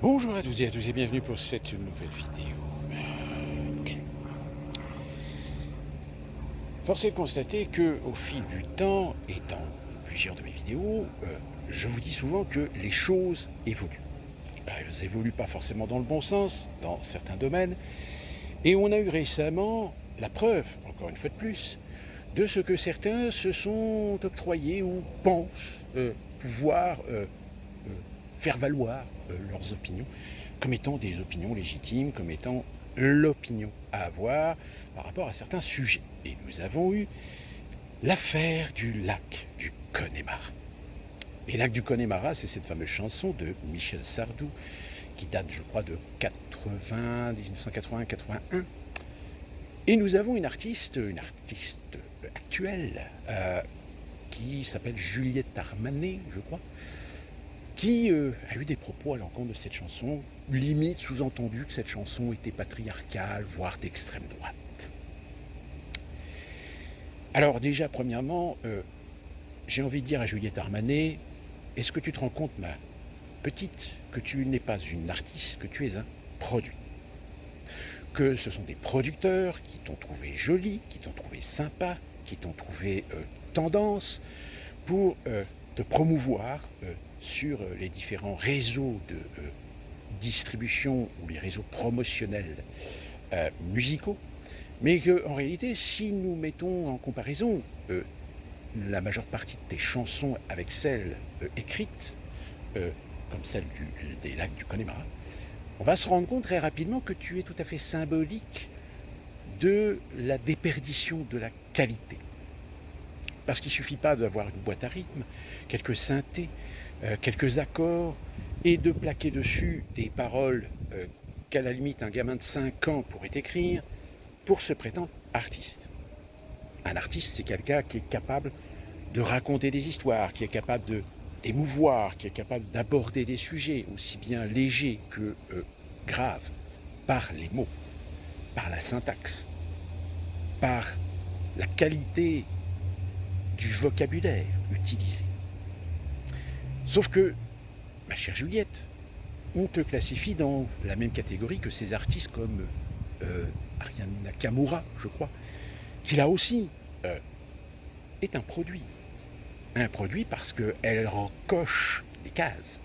Bonjour à toutes et à tous et bienvenue pour cette nouvelle vidéo. Force est de constater que, au fil du temps et dans plusieurs de mes vidéos, je vous dis souvent que les choses évoluent. Elles évoluent pas forcément dans le bon sens, dans certains domaines, et on a eu récemment la preuve, encore une fois de plus, de ce que certains se sont octroyés ou pensent pouvoir faire valoir leurs opinions comme étant des opinions légitimes, comme étant l'opinion à avoir par rapport à certains sujets. Et nous avons eu l'affaire du lac du Connemara. Et lac du Connemara, c'est cette fameuse chanson de Michel Sardou qui date, je crois, de 1980-81. Et nous avons une artiste actuelle qui s'appelle Juliette Armanet, je crois, qui a eu des propos à l'encontre de cette chanson, limite sous-entendu que cette chanson était patriarcale, voire d'extrême droite. Alors déjà, premièrement, j'ai envie de dire à Juliette Armanet, est-ce que tu te rends compte, ma petite, que tu n'es pas une artiste, que tu es un produit? Que ce sont des producteurs qui t'ont trouvé jolie, qui t'ont trouvé sympa, qui t'ont trouvé tendance pour te promouvoir sur les différents réseaux de distribution ou les réseaux promotionnels musicaux, mais qu'en réalité, si nous mettons en comparaison la majeure partie de tes chansons avec celles écrites, comme celle des lacs du Connemara, on va se rendre compte très rapidement que tu es tout à fait symbolique de la déperdition de la qualité. Parce qu'il ne suffit pas d'avoir une boîte à rythme, quelques synthés, quelques accords, et de plaquer dessus des paroles qu'à la limite un gamin de 5 ans pourrait écrire pour se prétendre artiste. Un artiste, c'est quelqu'un qui est capable de raconter des histoires, qui est capable d'émouvoir, qui est capable d'aborder des sujets aussi bien légers que graves, par les mots, par la syntaxe, par la qualité du vocabulaire utilisé. Sauf que, ma chère Juliette, on te classifie dans la même catégorie que ces artistes comme Ariane Nakamura, je crois, qui là aussi est un produit. Un produit parce qu'elle coche des cases.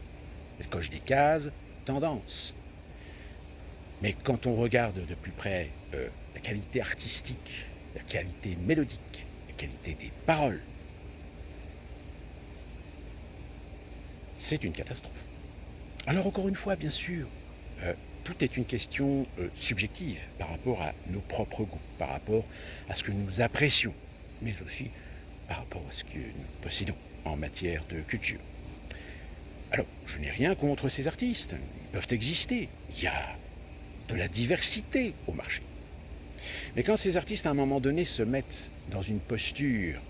Elle coche des cases tendance. Mais quand on regarde de plus près la qualité artistique, la qualité mélodique, la qualité des paroles, c'est une catastrophe. Alors encore une fois, bien sûr, tout est une question subjective par rapport à nos propres goûts, par rapport à ce que nous apprécions, mais aussi par rapport à ce que nous possédons en matière de culture. Alors, je n'ai rien contre ces artistes, ils peuvent exister, il y a de la diversité au marché. Mais quand ces artistes, à un moment donné, se mettent dans une posture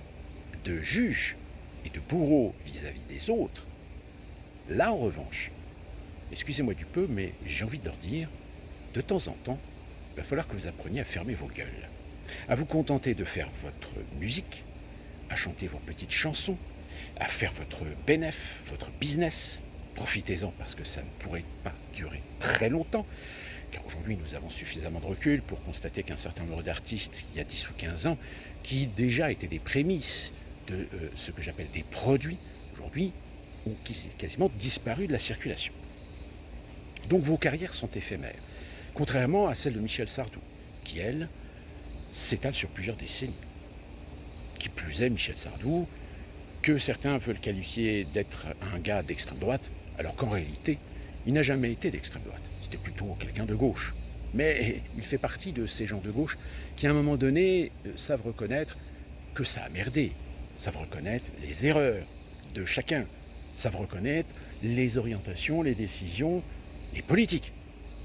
de juge et de bourreau vis-à-vis des autres, là, en revanche, excusez-moi du peu, mais j'ai envie de leur dire, de temps en temps, il va falloir que vous appreniez à fermer vos gueules, à vous contenter de faire votre musique, à chanter vos petites chansons, à faire votre bénéf, votre business. Profitez-en parce que ça ne pourrait pas durer très longtemps, car aujourd'hui nous avons suffisamment de recul pour constater qu'un certain nombre d'artistes, il y a 10 ou 15 ans, qui déjà étaient des prémices de ce que j'appelle des produits, aujourd'hui ont quasiment disparu de la circulation. Donc vos carrières sont éphémères, contrairement à celle de Michel Sardou, qui, elle, s'étale sur plusieurs décennies. Qui plus est, Michel Sardou, que certains veulent qualifier d'être un gars d'extrême droite, alors qu'en réalité, il n'a jamais été d'extrême droite. C'était plutôt quelqu'un de gauche. Mais il fait partie de ces gens de gauche qui, à un moment donné, savent reconnaître que ça a merdé, savent reconnaître les erreurs de chacun, savent reconnaître les orientations, les décisions, les politiques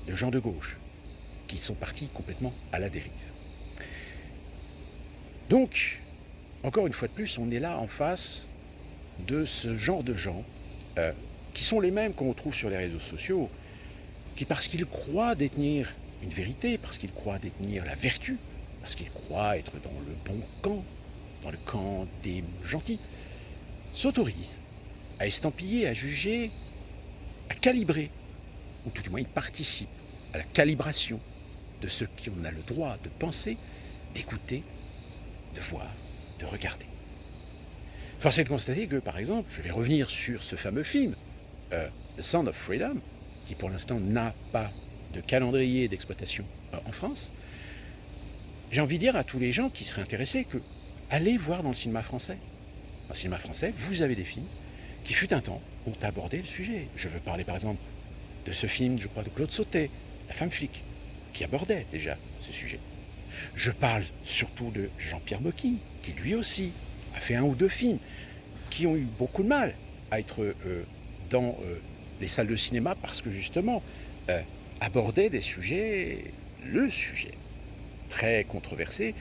de gens de gauche qui sont partis complètement à la dérive. Donc, encore une fois de plus, on est là en face de ce genre de gens qui sont les mêmes qu'on trouve sur les réseaux sociaux, qui parce qu'ils croient détenir une vérité, parce qu'ils croient détenir la vertu, parce qu'ils croient être dans le bon camp, dans le camp des gentils, s'autorisent à estampiller, à juger, à calibrer ou tout du moins il participe à la calibration de ce qu'on a le droit de penser, d'écouter, de voir, de regarder. Force est de constater que, par exemple, je vais revenir sur ce fameux film, The Sound of Freedom, qui pour l'instant n'a pas de calendrier d'exploitation en France. J'ai envie de dire à tous les gens qui seraient intéressés que allez voir dans le cinéma français. Dans le cinéma français, vous avez des films qui, fut un temps, ont abordé le sujet. Je veux parler par exemple de ce film, je crois, de Claude Sautet, La femme flic, qui abordait déjà ce sujet. Je parle surtout de Jean-Pierre Mocky, qui lui aussi a fait un ou deux films qui ont eu beaucoup de mal à être dans les salles de cinéma parce que justement abordaient des sujets, le sujet très controversé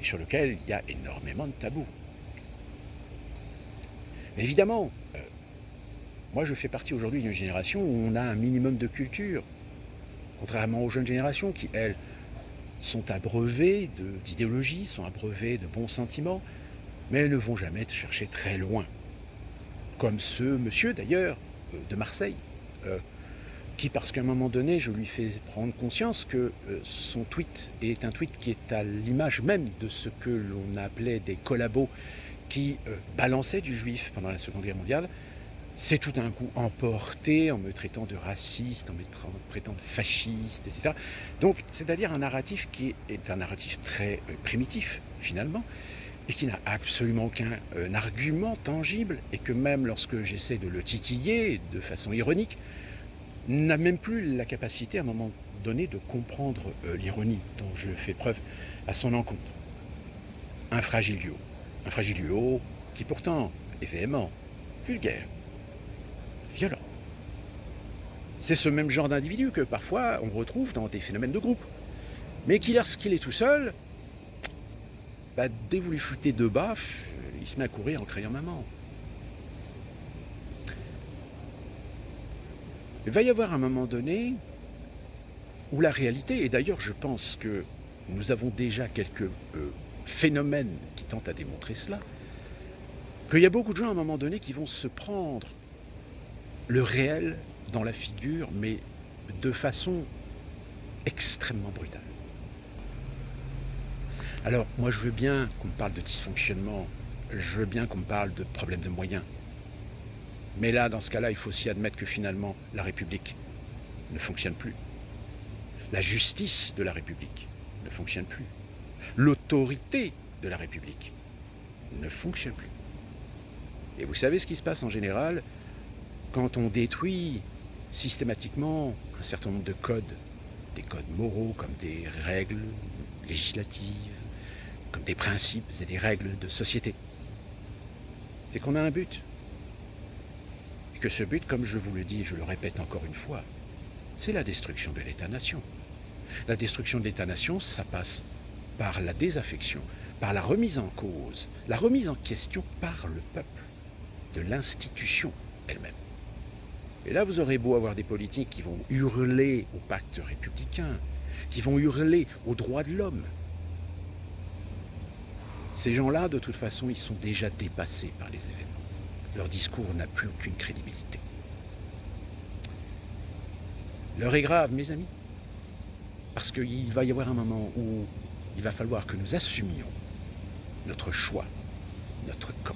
et sur lequel il y a énormément de tabous. Mais évidemment, moi je fais partie aujourd'hui d'une génération où on a un minimum de culture, contrairement aux jeunes générations qui, elles, sont abreuvées d'idéologie, sont abreuvées de bons sentiments, mais elles ne vont jamais te chercher très loin. Comme ce monsieur d'ailleurs de Marseille, qui parce qu'à un moment donné je lui fais prendre conscience que son tweet est un tweet qui est à l'image même de ce que l'on appelait des collabos qui balançaient du juif pendant la Seconde Guerre mondiale, c'est tout d'un coup emporté en me traitant de raciste, en me traitant de fasciste, etc. Donc c'est-à-dire un narratif qui est un narratif très primitif finalement, et qui n'a absolument aucun argument tangible, et que même lorsque j'essaie de le titiller de façon ironique, n'a même plus la capacité à un moment donné de comprendre l'ironie dont je fais preuve à son encontre. Un fragile duo qui pourtant est véhément, vulgaire, violent. C'est ce même genre d'individu que parfois on retrouve dans des phénomènes de groupe, mais qui lorsqu'il est tout seul, dès que vous lui foutez deux baffes, il se met à courir en criant maman. Il va y avoir un moment donné où la réalité, et d'ailleurs je pense que nous avons déjà quelques phénomènes qui tentent à démontrer cela, qu'il y a beaucoup de gens à un moment donné qui vont se prendre le réel dans la figure, mais de façon extrêmement brutale. Alors, moi je veux bien qu'on me parle de dysfonctionnement, je veux bien qu'on me parle de problèmes de moyens. Mais là, dans ce cas-là, il faut aussi admettre que finalement, la République ne fonctionne plus. La justice de la République ne fonctionne plus. L'autorité de la République ne fonctionne plus. Et vous savez ce qui se passe en général quand on détruit systématiquement un certain nombre de codes, des codes moraux comme des règles législatives, comme des principes et des règles de société. C'est qu'on a un but. Et que ce but, comme je vous le dis et je le répète encore une fois, c'est la destruction de l'État-nation. La destruction de l'État-nation, ça passe par la désaffection, par la remise en cause, la remise en question par le peuple, de l'institution elle-même. Et là, vous aurez beau avoir des politiques qui vont hurler au pacte républicain, qui vont hurler aux droits de l'homme. Ces gens-là, de toute façon, ils sont déjà dépassés par les événements. Leur discours n'a plus aucune crédibilité. L'heure est grave, mes amis, parce qu'il va y avoir un moment où il va falloir que nous assumions notre choix, notre camp.